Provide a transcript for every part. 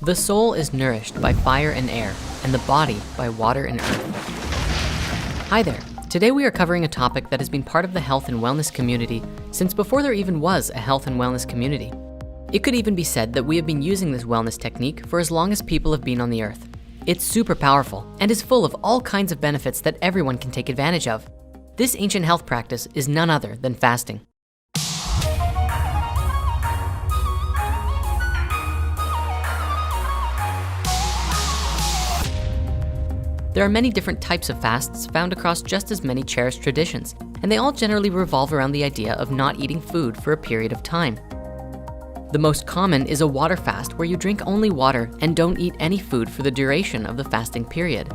The soul is nourished by fire and air, and the body by water and earth. Hi there. Today we are covering a topic that has been part of the health and wellness community since before there even was a health and wellness community. It could even be said that we have been using this wellness technique for as long as people have been on the earth. It's super powerful and is full of all kinds of benefits that everyone can take advantage of. This ancient health practice is none other than fasting. There are many different types of fasts found across just as many cherished traditions, and they all generally revolve around the idea of not eating food for a period of time. The most common is a water fast where you drink only water and don't eat any food for the duration of the fasting period.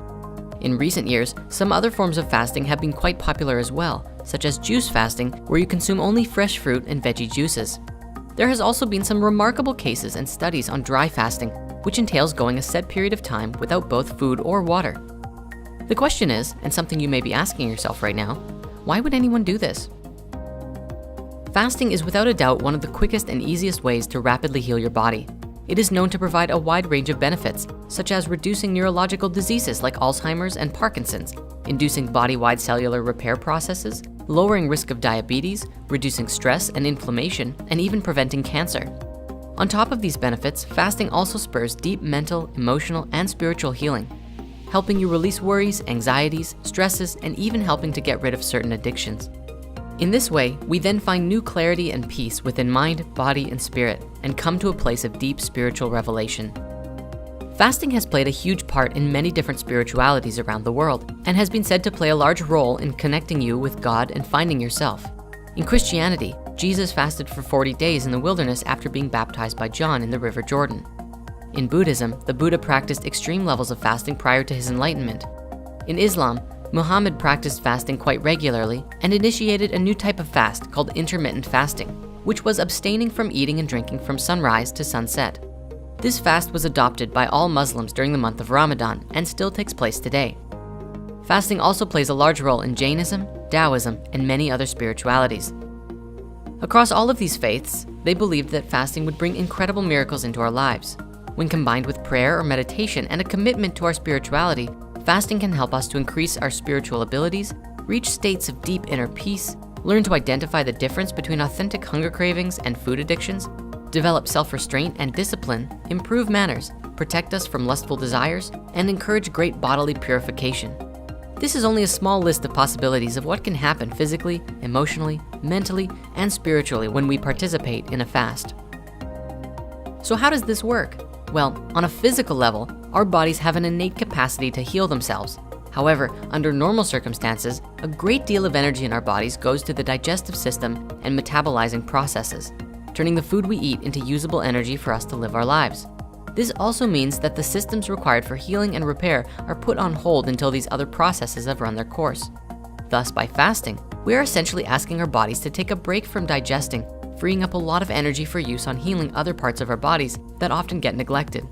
In recent years, some other forms of fasting have been quite popular as well, such as juice fasting, where you consume only fresh fruit and veggie juices. There has also been some remarkable cases and studies on dry fasting, which entails going a set period of time without both food or water. The question is, and something you may be asking yourself right now, why would anyone do this? Fasting is without a doubt one of the quickest and easiest ways to rapidly heal your body. It is known to provide a wide range of benefits, such as reducing neurological diseases like Alzheimer's and Parkinson's, inducing body-wide cellular repair processes, lowering risk of diabetes, reducing stress and inflammation, and even preventing cancer. On top of these benefits, fasting also spurs deep mental, emotional, and spiritual healing, helping you release worries, anxieties, stresses, and even helping to get rid of certain addictions. In this way, we then find new clarity and peace within mind, body, and spirit, and come to a place of deep spiritual revelation. Fasting has played a huge part in many different spiritualities around the world, and has been said to play a large role in connecting you with God and finding yourself. In Christianity, Jesus fasted for 40 days in the wilderness after being baptized by John in the River Jordan. In Buddhism, the Buddha practiced extreme levels of fasting prior to his enlightenment. In Islam, Muhammad practiced fasting quite regularly and initiated a new type of fast called intermittent fasting, which was abstaining from eating and drinking from sunrise to sunset. This fast was adopted by all Muslims during the month of Ramadan and still takes place today. Fasting also plays a large role in Jainism, Taoism, and many other spiritualities. Across all of these faiths, they believed that fasting would bring incredible miracles into our lives. When combined with prayer or meditation and a commitment to our spirituality, fasting can help us to increase our spiritual abilities, reach states of deep inner peace, learn to identify the difference between authentic hunger cravings and food addictions, develop self-restraint and discipline, improve manners, protect us from lustful desires, and encourage great bodily purification. This is only a small list of possibilities of what can happen physically, emotionally, mentally, and spiritually when we participate in a fast. So how does this work? Well, on a physical level, our bodies have an innate capacity to heal themselves. However, under normal circumstances, a great deal of energy in our bodies goes to the digestive system and metabolizing processes, turning the food we eat into usable energy for us to live our lives. This also means that the systems required for healing and repair are put on hold until these other processes have run their course. Thus, by fasting, we are essentially asking our bodies to take a break from digesting, freeing up a lot of energy for use on healing other parts of our bodies that often get neglected.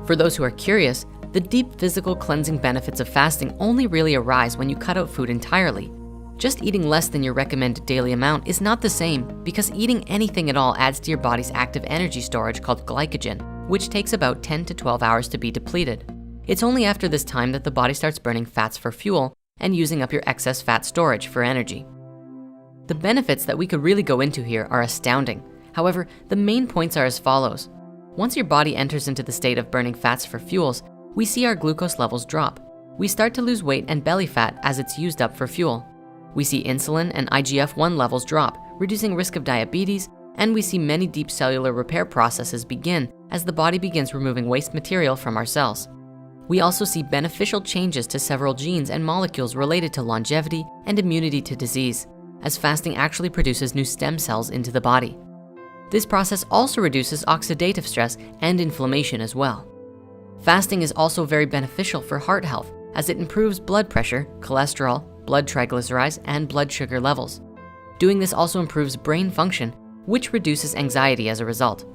For those who are curious, the deep physical cleansing benefits of fasting only really arise when you cut out food entirely. Just eating less than your recommended daily amount is not the same because eating anything at all adds to your body's active energy storage called glycogen, which takes about 10 to 12 hours to be depleted. It's only after this time that the body starts burning fats for fuel and using up your excess fat storage for energy. The benefits that we could really go into here are astounding. However, the main points are as follows. Once your body enters into the state of burning fats for fuels, we see our glucose levels drop. We start to lose weight and belly fat as it's used up for fuel. We see insulin and IGF-1 levels drop, reducing risk of diabetes, and we see many deep cellular repair processes begin as the body begins removing waste material from our cells. We also see beneficial changes to several genes and molecules related to longevity and immunity to disease, as fasting actually produces new stem cells into the body. This process also reduces oxidative stress and inflammation as well. Fasting is also very beneficial for heart health as it improves blood pressure, cholesterol, blood triglycerides, and blood sugar levels. Doing this also improves brain function, which reduces anxiety as a result.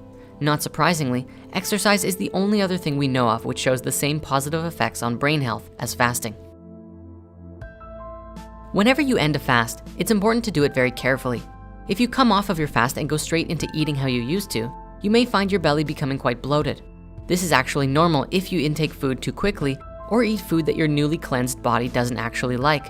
Not surprisingly, exercise is the only other thing we know of which shows the same positive effects on brain health as fasting. Whenever you end a fast, it's important to do it very carefully. If you come off of your fast and go straight into eating how you used to, you may find your belly becoming quite bloated. This is actually normal if you intake food too quickly or eat food that your newly cleansed body doesn't actually like.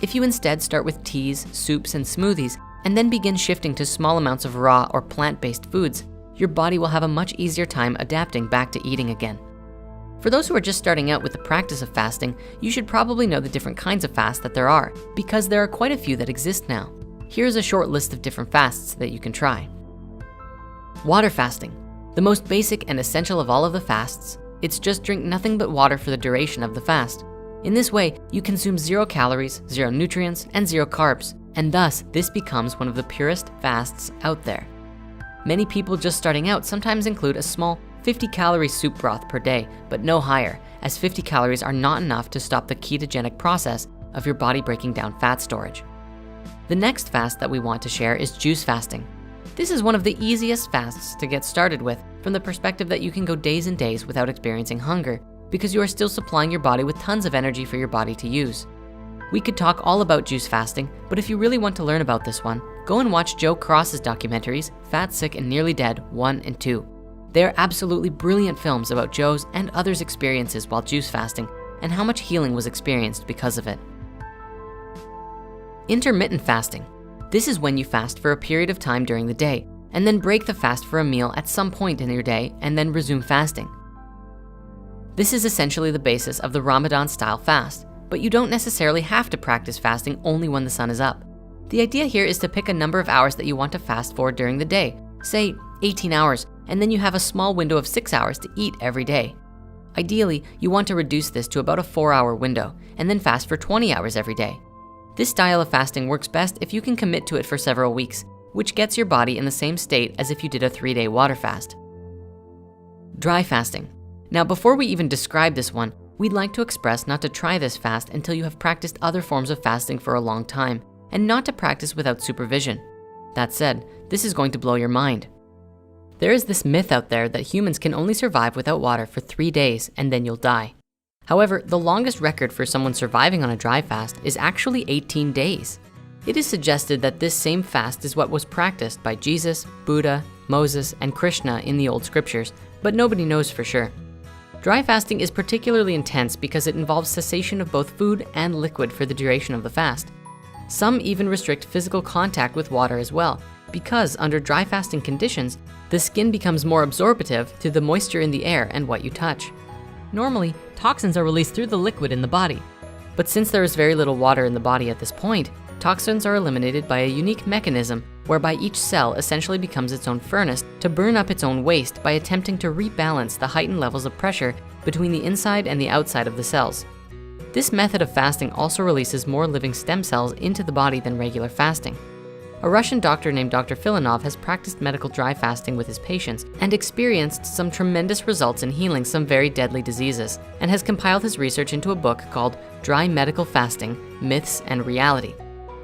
If you instead start with teas, soups, and smoothies, and then begin shifting to small amounts of raw or plant-based foods, your body will have a much easier time adapting back to eating again. For those who are just starting out with the practice of fasting, you should probably know the different kinds of fasts that there are, because there are quite a few that exist now. Here's a short list of different fasts that you can try. Water fasting, the most basic and essential of all of the fasts. It's just drink nothing but water for the duration of the fast. In this way, you consume 0 calories, 0 nutrients, and 0 carbs, and thus this becomes one of the purest fasts out there. Many people just starting out sometimes include a small 50-calorie soup broth per day, but no higher, as 50 calories are not enough to stop the ketogenic process of your body breaking down fat storage. The next fast that we want to share is juice fasting. This is one of the easiest fasts to get started with from the perspective that you can go days and days without experiencing hunger because you are still supplying your body with tons of energy for your body to use. We could talk all about juice fasting, but if you really want to learn about this one, go and watch Joe Cross's documentaries, Fat, Sick, and Nearly Dead 1 and 2. They are absolutely brilliant films about Joe's and others' experiences while juice fasting and how much healing was experienced because of it. Intermittent fasting. This is when you fast for a period of time during the day and then break the fast for a meal at some point in your day and then resume fasting. This is essentially the basis of the Ramadan-style fast, but you don't necessarily have to practice fasting only when the sun is up. The idea here is to pick a number of hours that you want to fast for during the day, say 18 hours, and then you have a small window of 6 hours to eat every day. Ideally, you want to reduce this to about a 4-hour window and then fast for 20 hours every day. This style of fasting works best if you can commit to it for several weeks, which gets your body in the same state as if you did a 3-day water fast. Dry fasting. Now, before we even describe this one, we'd like to express not to try this fast until you have practiced other forms of fasting for a long time, and not to practice without supervision. That said, this is going to blow your mind. There is this myth out there that humans can only survive without water for 3 days and then you'll die. However, the longest record for someone surviving on a dry fast is actually 18 days. It is suggested that this same fast is what was practiced by Jesus, Buddha, Moses, and Krishna in the old scriptures, but nobody knows for sure. Dry fasting is particularly intense because it involves cessation of both food and liquid for the duration of the fast. Some even restrict physical contact with water as well, because under dry fasting conditions, the skin becomes more absorptive to the moisture in the air and what you touch. Normally, toxins are released through the liquid in the body, but since there is very little water in the body at this point, toxins are eliminated by a unique mechanism whereby each cell essentially becomes its own furnace to burn up its own waste by attempting to rebalance the heightened levels of pressure between the inside and the outside of the cells. This method of fasting also releases more living stem cells into the body than regular fasting. A Russian doctor named Dr. Filanov has practiced medical dry fasting with his patients and experienced some tremendous results in healing some very deadly diseases, and has compiled his research into a book called Dry Medical Fasting, Myths and Reality.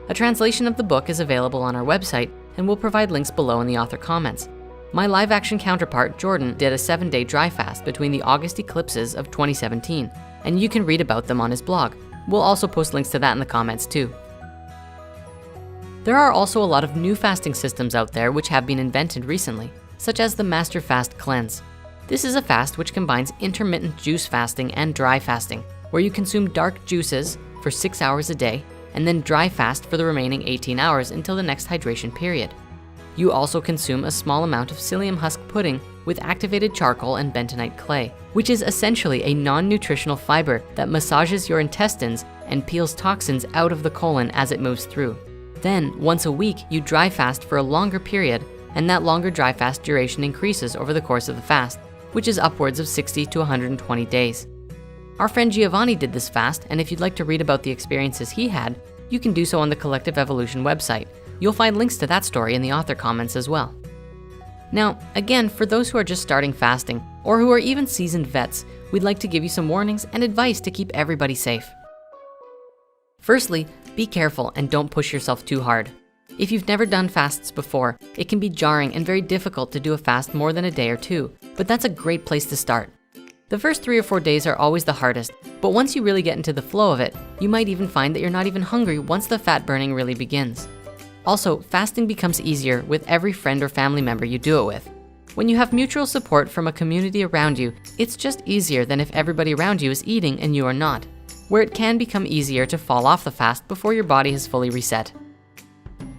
A translation of the book is available on our website, and we'll provide links below in the author comments. My live action counterpart, Jordan, did a 7-day dry fast between the August eclipses of 2017, and you can read about them on his blog. We'll also post links to that in the comments too. There are also a lot of new fasting systems out there which have been invented recently, such as the Master Fast Cleanse. This is a fast which combines intermittent juice fasting and dry fasting, where you consume dark juices for 6 hours a day, and then dry fast for the remaining 18 hours until the next hydration period. You also consume a small amount of psyllium husk pudding with activated charcoal and bentonite clay, which is essentially a non-nutritional fiber that massages your intestines and peels toxins out of the colon as it moves through. Then, once a week, you dry fast for a longer period, and that longer dry fast duration increases over the course of the fast, which is upwards of 60 to 120 days. Our friend Giovanni did this fast, and if you'd like to read about the experiences he had, you can do so on the Collective Evolution website. You'll find links to that story in the author comments as well. Now, again, for those who are just starting fasting, or who are even seasoned vets, we'd like to give you some warnings and advice to keep everybody safe. Firstly, be careful and don't push yourself too hard. If you've never done fasts before, it can be jarring and very difficult to do a fast more than a day or two, but that's a great place to start. The first 3 or 4 days are always the hardest, but once you really get into the flow of it, you might even find that you're not even hungry once the fat burning really begins. Also, fasting becomes easier with every friend or family member you do it with. When you have mutual support from a community around you, it's just easier than if everybody around you is eating and you are not, where it can become easier to fall off the fast before your body has fully reset.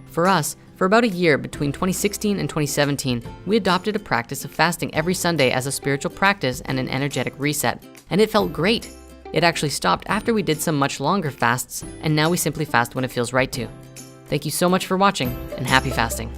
For us, for about a year between 2016 and 2017, we adopted a practice of fasting every Sunday as a spiritual practice and an energetic reset, and it felt great. It actually stopped after we did some much longer fasts, and now we simply fast when it feels right to. Thank you so much for watching, and happy fasting.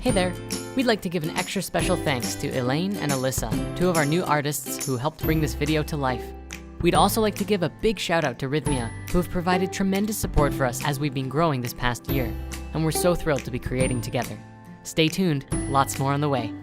Hey there, we'd like to give an extra special thanks to Elaine and Alyssa, two of our new artists who helped bring this video to life. We'd also like to give a big shout out to Rhythmia, who have provided tremendous support for us as we've been growing this past year, and we're so thrilled to be creating together. Stay tuned, lots more on the way.